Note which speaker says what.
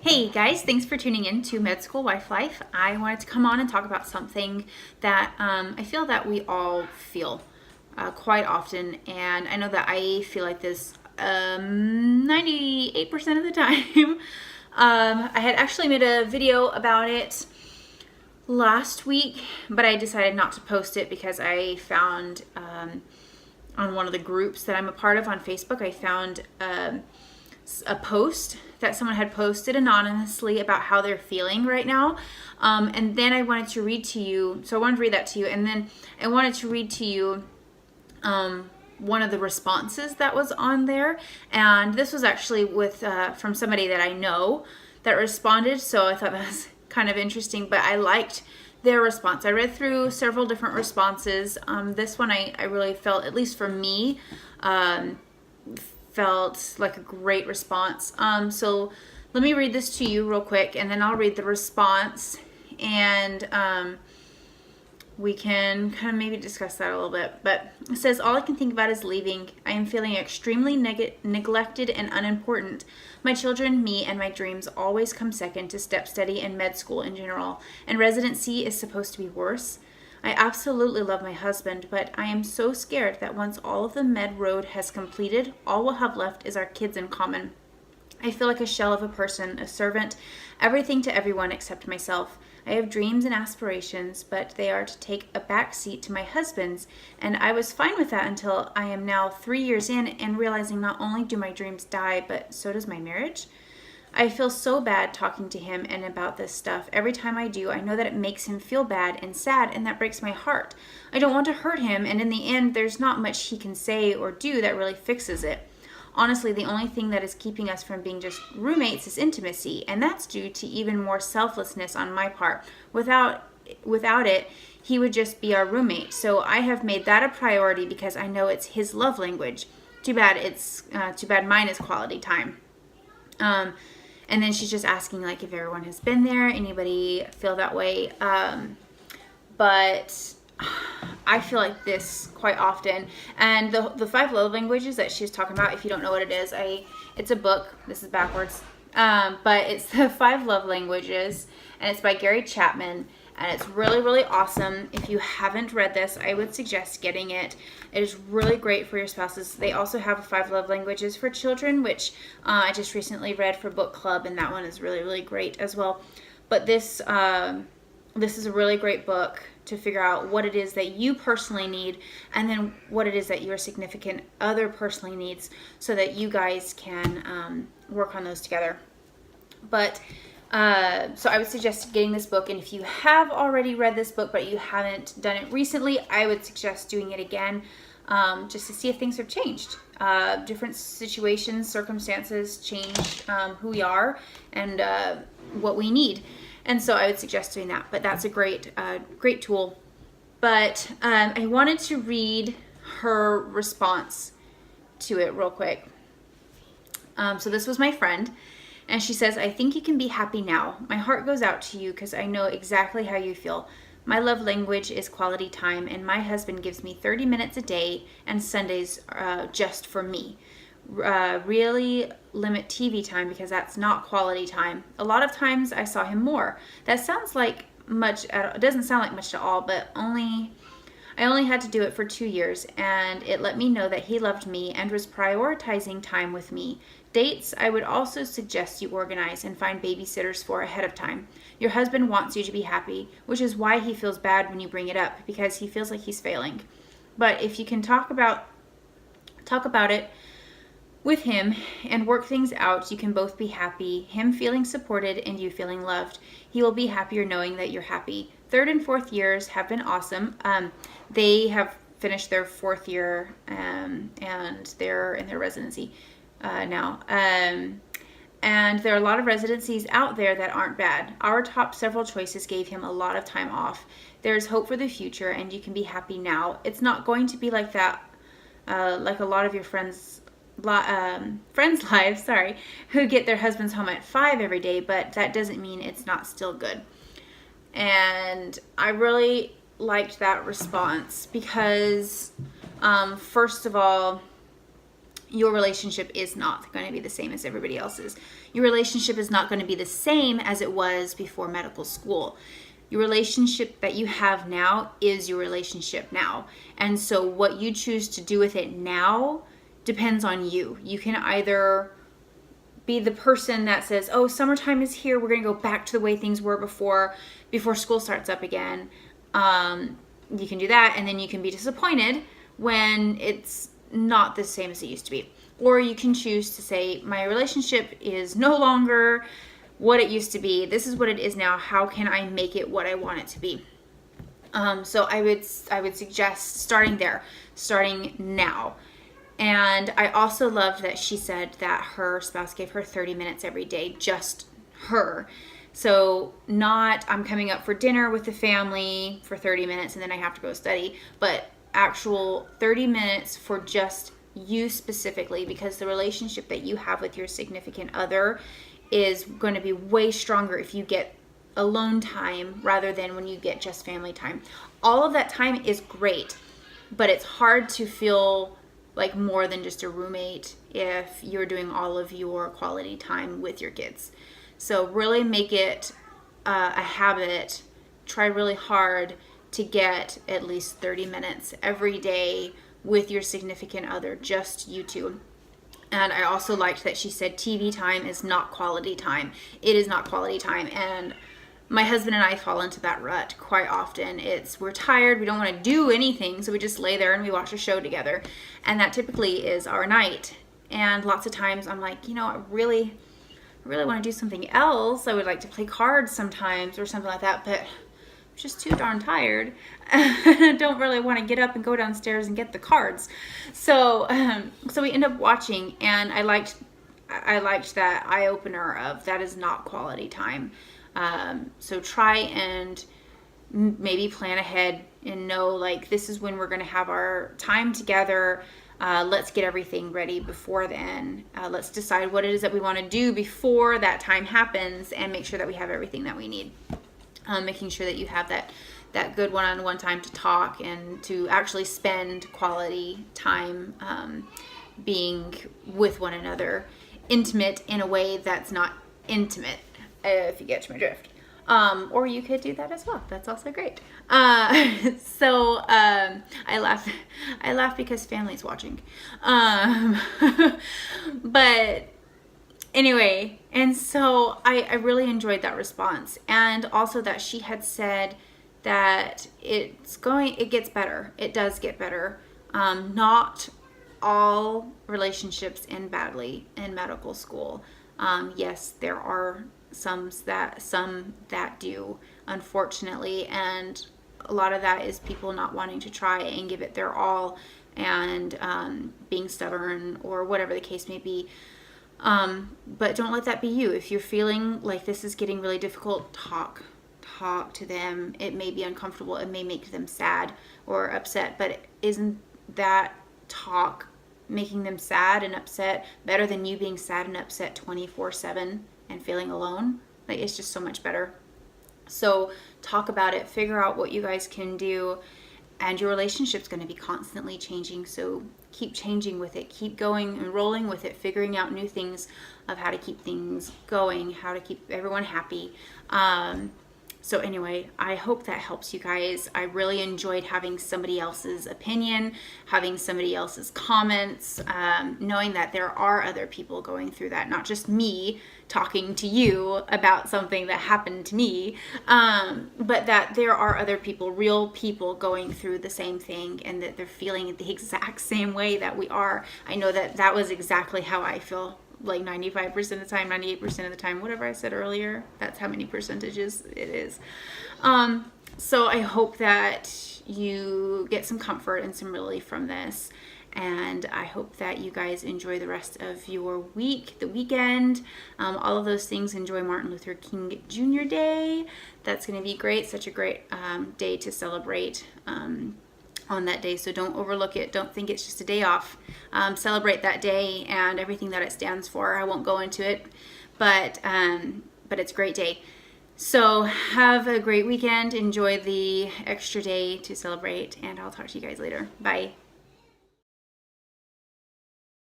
Speaker 1: Hey guys, thanks for tuning in to Med School Wife Life. I wanted to come on and talk about something that I feel that we all feel quite often, and I know that I feel like this 98% of the time. I had actually made a video about it last week, but I decided not to post it because I found on one of the groups that I'm a part of on Facebook, I found a post that someone had posted anonymously about how they're feeling right now. And then I wanted to read to you. So I wanted to read that to you. And then I wanted to read to you one of the responses that was on there. And this was actually with from somebody that I know that responded. So I thought that was kind of interesting. But I liked their response. I read through several different responses. This one I really felt, at least for me, felt like a great response. So let me read this to you real quick, and then I'll read the response, and we can kind of maybe discuss that a little bit. But it says, all I can think about is leaving. I am feeling extremely neglected and unimportant. My children, me, and my dreams always come second to step study and med school in general, and residency is supposed to be worse. I absolutely love my husband, but I am so scared that once all of the med road has completed, all we'll have left is our kids in common. I feel like a shell of a person, a servant, everything to everyone except myself. I have dreams and aspirations, but they are to take a back seat to my husband's, and I was fine with that until I am now 3 years in and realizing not only do my dreams die, but so does my marriage. I feel so bad talking to him and about this stuff. Every time I do, I know that it makes him feel bad and sad, and that breaks my heart. I don't want to hurt him, and in the end, there's not much he can say or do that really fixes it. Honestly, the only thing that is keeping us from being just roommates is intimacy, and that's due to even more selflessness on my part. Without it, he would just be our roommate. So I have made that a priority because I know it's his love language. Too bad mine is quality time. And then she's just asking, like, if everyone has been there, anybody feel that way. But I feel like this quite often. And the 5 love languages that she's talking about, if you don't know what it is, it's a book. This is backwards. But it's the 5 love languages, and it's by Gary Chapman. And it's really, really awesome. If you haven't read this, I would suggest getting it. It is really great for your spouses. They also have a 5 love languages for children, which I just recently read for book club, and that one is really, really great as well. But this is a really great book to figure out what it is that you personally need, and then what it is that your significant other personally needs, so that you guys can work on those together. But so I would suggest getting this book, and if you have already read this book but you haven't done it recently, I would suggest doing it again, just to see if things have changed. Different situations, circumstances change who we are and what we need, and so I would suggest doing that. But that's a great tool. But I wanted to read her response to it real quick. So this was my friend. And she says, I think you can be happy now. My heart goes out to you because I know exactly how you feel. My love language is quality time, and my husband gives me 30 minutes a day and Sundays just for me. Really limit TV time because that's not quality time. A lot of times I saw him more. That sounds like much, it doesn't sound like much at all, but I only had to do it for 2 years, and it let me know that he loved me and was prioritizing time with me. Dates, I would also suggest you organize and find babysitters for ahead of time. Your husband wants you to be happy, which is why he feels bad when you bring it up, because he feels like he's failing. But if you can talk about it with him and work things out, you can both be happy, him feeling supported and you feeling loved. He will be happier knowing that you're happy. 3rd and 4th years have been awesome. They have finished their 4th year, and they're in their residency now. And there are a lot of residencies out there that aren't bad. Our top several choices gave him a lot of time off. There's hope for the future, and you can be happy now. It's not going to be like that, like a lot of your friends' lives, who get their husbands home at 5 every day, but that doesn't mean it's not still good. And I really liked that response because, first of all, your relationship is not going to be the same as everybody else's. Your relationship is not going to be the same as it was before medical school. Your relationship that you have now is your relationship now. And so what you choose to do with it now depends on you. You can either be the person that says, oh, summertime is here, we're going to go back to the way things were before school starts up again. You can do that, and then you can be disappointed when it's not the same as it used to be. Or you can choose to say, my relationship is no longer what it used to be. This is what it is now. How can I make it what I want it to be? So I would suggest starting there, starting now. And I also loved that she said that her spouse gave her 30 minutes every day, just her. So not I'm coming up for dinner with the family for 30 minutes and then I have to go study, but actual 30 minutes for just you specifically, because the relationship that you have with your significant other is going to be way stronger if you get alone time rather than when you get just family time. All of that time is great, but it's hard to feel like more than just a roommate if you're doing all of your quality time with your kids. So really make it a habit. Try really hard to get at least 30 minutes every day with your significant other, just you two. And I also liked that she said TV time is not quality time. It is not quality time. And my husband and I fall into that rut quite often. We're tired, we don't want to do anything, so we just lay there and we watch a show together. And that typically is our night. And lots of times I'm like, I really want to do something else. I would like to play cards sometimes or something like that, but I'm just too darn tired. I don't really want to get up and go downstairs and get the cards. So we end up watching, and I liked that eye opener of that is not quality time. So try and maybe plan ahead and know, like, this is when we're going to have our time together. Let's get everything ready before then. Let's decide what it is that we want to do before that time happens and make sure that we have everything that we need. Making sure that you have that good one-on-one time to talk and to actually spend quality time being with one another, intimate in a way that's not intimate, if you get my drift. Or you could do that as well. That's also great. So I laugh because family's watching. But anyway, and so I really enjoyed that response, and also that she had said that it gets better. It does get better. Not all relationships end badly in medical school. Yes, there are some that do, unfortunately, and a lot of that is people not wanting to try and give it their all, and being stubborn or whatever the case may be. But don't let that be you. If you're feeling like this is getting really difficult, talk to them. It may be uncomfortable. It may make them sad or upset, but isn't that talk making them sad and upset better than you being sad and upset 24/7 and feeling alone? Like, it's just so much better. So talk about it, figure out what you guys can do, and your relationship's going to be constantly changing. So keep changing with it, keep going and rolling with it, figuring out new things of how to keep things going, how to keep everyone happy. So anyway, I hope that helps you guys. I really enjoyed having somebody else's opinion, having somebody else's comments, knowing that there are other people going through that, not just me talking to you about something that happened to me, but that there are other people, real people going through the same thing, and that they're feeling it the exact same way that we are. I know that was exactly how I feel. Like 95% of the time, 98% of the time, whatever I said earlier, that's how many percentages it is. So I hope that you get some comfort and some relief from this. And I hope that you guys enjoy the rest of your week, the weekend, all of those things. Enjoy Martin Luther King Jr. Day. That's going to be great. Such a great day to celebrate on that day. So don't overlook it. Don't think it's just a day off. Celebrate that day and everything that it stands for. I won't go into it, but it's a great day. So have a great weekend. Enjoy the extra day to celebrate, and I'll talk to you guys later. Bye.